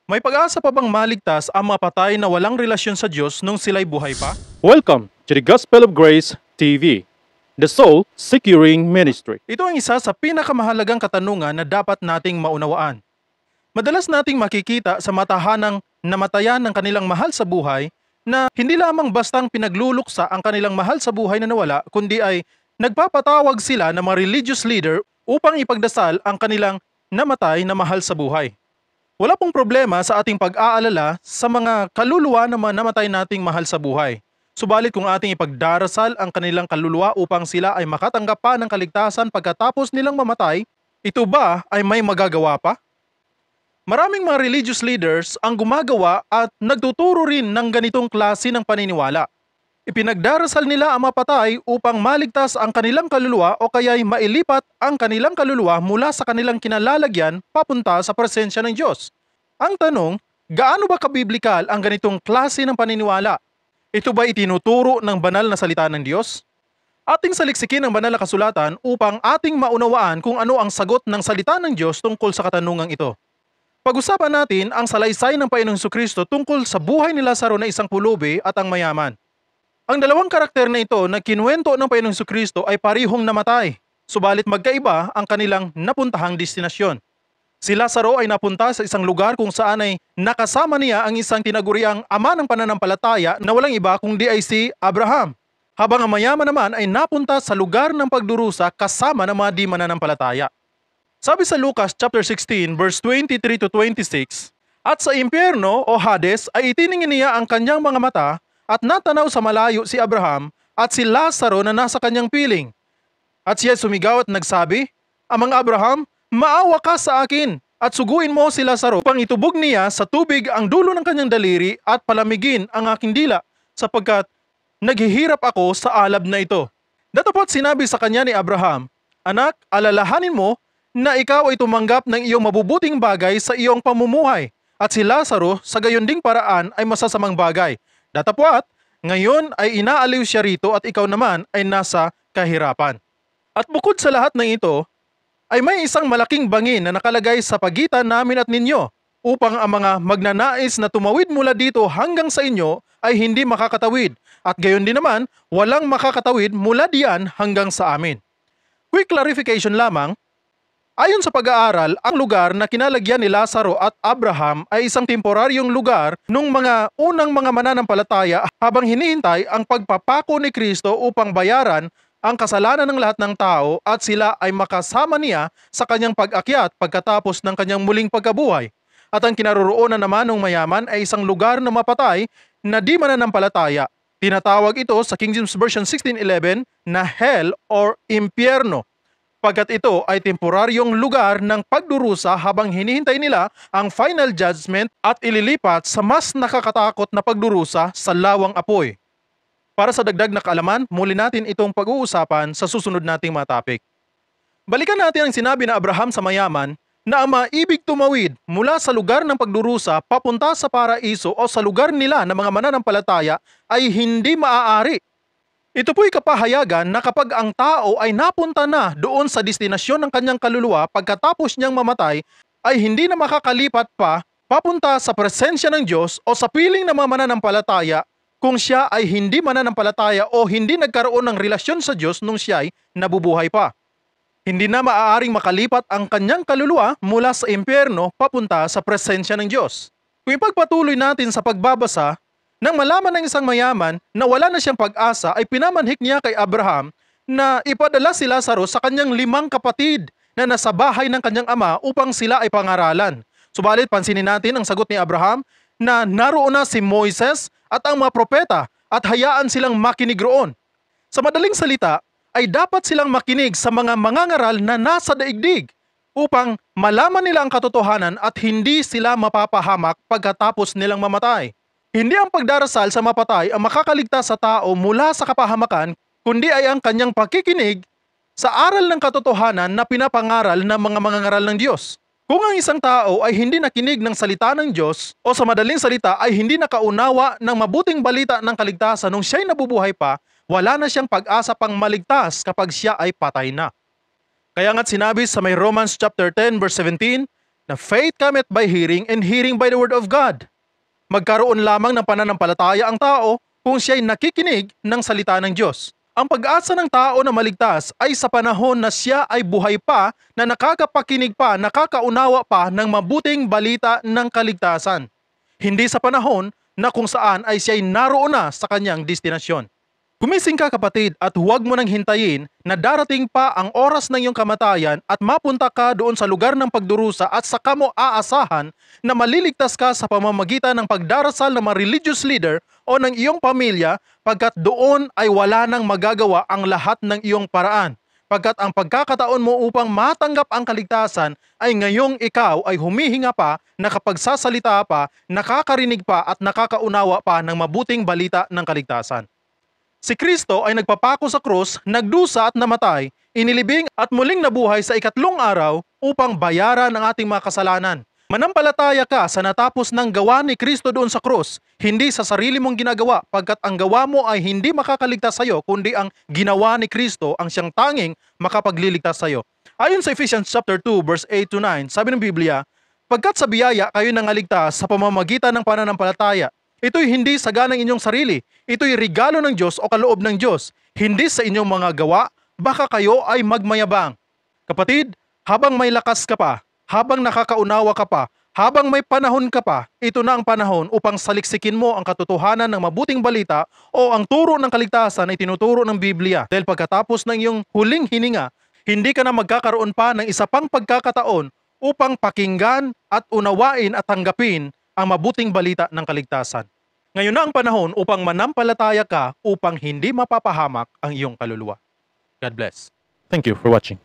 May pag-asa pa bang maligtas ang mga patay na walang relasyon sa Diyos nung sila'y buhay pa? Welcome to the Gospel of Grace TV, the Soul Securing Ministry. Ito ang isa sa pinakamahalagang katanungan na dapat nating maunawaan. Madalas nating makikita sa matahanang namatayan ng kanilang mahal sa buhay na hindi lamang bastang pinagluluksa ang kanilang mahal sa buhay na nawala, kundi ay nagpapatawag sila ng mga religious leader upang ipagdasal ang kanilang namatay na mahal sa buhay. Wala pong problema sa ating pag-aalala sa mga kaluluwa na namatay nating mahal sa buhay. Subalit kung ating ipagdarasal ang kanilang kaluluwa upang sila ay makatanggap pa ng kaligtasan pagkatapos nilang mamatay, ito ba ay may magagawa pa? Maraming mga religious leaders ang gumagawa at nagtuturo rin ng ganitong klase ng paniniwala. Ipinagdarasal nila ang mapatay upang maligtas ang kanilang kaluluwa o kaya'y mailipat ang kanilang kaluluwa mula sa kanilang kinalalagyan papunta sa presensya ng Diyos. Ang tanong, gaano ba kabiblikal ang ganitong klase ng paniniwala? Ito ba itinuturo ng banal na salita ng Diyos? Ating saliksikin ang banal na kasulatan upang ating maunawaan kung ano ang sagot ng salita ng Diyos tungkol sa katanungang ito. Pag-usapan natin ang salaysay ng Panginoong Jesucristo tungkol sa buhay ni Lazaro na isang pulubi at ang mayaman. Ang dalawang karakter na ito na kinuwento ng Panginoong Jesucristo ay parihong namatay, subalit magkaiba ang kanilang napuntahang destinasyon. Si Lazaro ay napunta sa isang lugar kung saan ay nakasama niya ang isang tinaguriang ama ng pananampalataya na walang iba kundi ay si Abraham. Habang ang mayaman naman ay napunta sa lugar ng pagdurusa kasama ng mga di mananampalataya. Sabi sa Lucas chapter 16 verse 23 to 26, "At sa impyerno o Hades ay itiningin niya ang kanyang mga mata at natanaw sa malayo si Abraham at si Lazaro na nasa kanyang piling. At siya sumigaw at nagsabi, 'Amang Abraham, maawa ka sa akin at suguin mo si Lazaro upang itubog niya sa tubig ang dulo ng kanyang daliri at palamigin ang aking dila sapagkat naghihirap ako sa alab na ito.' Datapot sinabi sa kanya ni Abraham, 'Anak, alalahanin mo na ikaw ay tumanggap ng iyong mabubuting bagay sa iyong pamumuhay at si Lazaro sa gayon ding paraan ay masasamang bagay. Datapwat, ngayon ay inaaliw siya rito at ikaw naman ay nasa kahirapan. At bukod sa lahat ng ito, ay may isang malaking bangin na nakalagay sa pagitan namin at ninyo upang ang mga magnanais na tumawid mula dito hanggang sa inyo ay hindi makakatawid at gayon din naman walang makakatawid mula diyan hanggang sa amin." Quick clarification lamang, ayon sa pag-aaral, ang lugar na kinalagyan ni Lazaro at Abraham ay isang temporaryong lugar nung mga unang mga mananampalataya habang hinihintay ang pagpapako ni Kristo upang bayaran ang kasalanan ng lahat ng tao at sila ay makasama niya sa kanyang pag-akyat pagkatapos ng kanyang muling pagkabuhay. At ang kinaroroonan naman ng mayaman ay isang lugar na mapatay na di mananampalataya. Tinatawag ito sa King James Version 1611 na hell or impyerno, pagkat ito ay temporaryong lugar ng pagdurusa habang hinihintay nila ang final judgment at ililipat sa mas nakakatakot na pagdurusa sa lawang apoy. Para sa dagdag na kaalaman, muli natin itong pag-uusapan sa susunod nating mga topic. Balikan natin ang sinabi na Abraham sa mayaman na ang maibig tumawid mula sa lugar ng pagdurusa papunta sa paraiso o sa lugar nila ng mga mananampalataya ay hindi maaari. Ito po'y kapahayagan na kapag ang tao ay napunta na doon sa destinasyon ng kanyang kaluluwa pagkatapos niyang mamatay, ay hindi na makakalipat pa papunta sa presensya ng Diyos o sa piling ng mga mananampalataya kung siya ay hindi mananampalataya o hindi nagkaroon ng relasyon sa Diyos nung siya ay nabubuhay pa. Hindi na maaaring makalipat ang kanyang kaluluwa mula sa impyerno papunta sa presensya ng Diyos. Kung ipagpatuloy natin sa pagbabasa, nang malaman ng isang mayaman na wala na siyang pag-asa ay pinamanhik niya kay Abraham na ipadala si Lazaro sa kanyang 5 kapatid na nasa bahay ng kanyang ama upang sila ay pangaralan. Subalit pansinin natin ang sagot ni Abraham na naroon na si Moises at ang mga propeta at hayaan silang makinig roon. Sa madaling salita, ay dapat silang makinig sa mga mangangaral na nasa daigdig upang malaman nila ang katotohanan at hindi sila mapapahamak pagkatapos nilang mamatay. Hindi ang pagdarasal sa mapatay ang makakaligtas sa tao mula sa kapahamakan, kundi ay ang kanyang pakikinig sa aral ng katotohanan na pinapangaral ng mga mangangaral ng Diyos. Kung ang isang tao ay hindi nakinig ng salita ng Diyos o sa madaling salita ay hindi nakaunawa ng mabuting balita ng kaligtasan nung siya'y nabubuhay pa, wala na siyang pag-asa pang maligtas kapag siya ay patay na. Kaya nga't sinabi sa may Romans chapter 10 verse 17, na faith cometh by hearing and hearing by the word of God. Magkaroon lamang ng pananampalataya ang tao kung siya'y nakikinig ng salita ng Diyos. Ang pag-asa ng tao na maligtas ay sa panahon na siya ay buhay pa, na nakakapakinig pa, nakakaunawa pa ng mabuting balita ng kaligtasan. Hindi sa panahon na kung saan ay siya'y naroon na sa kanyang destinasyon. Gumising ka kapatid at huwag mo nang hintayin na darating pa ang oras ng iyong kamatayan at mapunta ka doon sa lugar ng pagdurusa at saka mo aasahan na maliligtas ka sa pamamagitan ng pagdarasal ng mga religious leader o ng iyong pamilya, pagkat doon ay wala nang magagawa ang lahat ng iyong paraan. Pagkat ang pagkakataon mo upang matanggap ang kaligtasan ay ngayong ikaw ay humihinga pa, nakapagsasalita pa, nakakarinig pa at nakakaunawa pa ng mabuting balita ng kaligtasan. Si Kristo ay nagpapako sa krus, nagdusa at namatay, inilibing at muling nabuhay sa ikatlong araw upang bayaran ang ating mga kasalanan. Manampalataya ka sa natapos ng gawa ni Kristo doon sa krus, hindi sa sarili mong ginagawa, pagkat ang gawa mo ay hindi makakaligtas sa iyo, kundi ang ginawa ni Kristo ang siyang tanging makapagliligtas sa iyo. Ayon sa Ephesians chapter 2 verse 8 to 9, sabi ng Biblia, pagkat sa biyaya kayo nangaligtas sa pamamagitan ng pananampalataya. Ito'y hindi sagana ng inyong sarili. Ito'y regalo ng Diyos o kaloob ng Diyos. Hindi sa inyong mga gawa, baka kayo ay magmayabang. Kapatid, habang may lakas ka pa, habang nakakaunawa ka pa, habang may panahon ka pa, ito na ang panahon upang saliksikin mo ang katotohanan ng mabuting balita o ang turo ng kaligtasan ay tinuturo ng Biblia. Dahil pagkatapos ng iyong huling hininga, hindi ka na magkakaroon pa ng isa pang pagkakataon upang pakinggan at unawain at tanggapin ang mabuting balita ng kaligtasan. Ngayon na ang panahon upang manampalataya ka upang hindi mapapahamak ang iyong kaluluwa. God bless. Thank you for watching.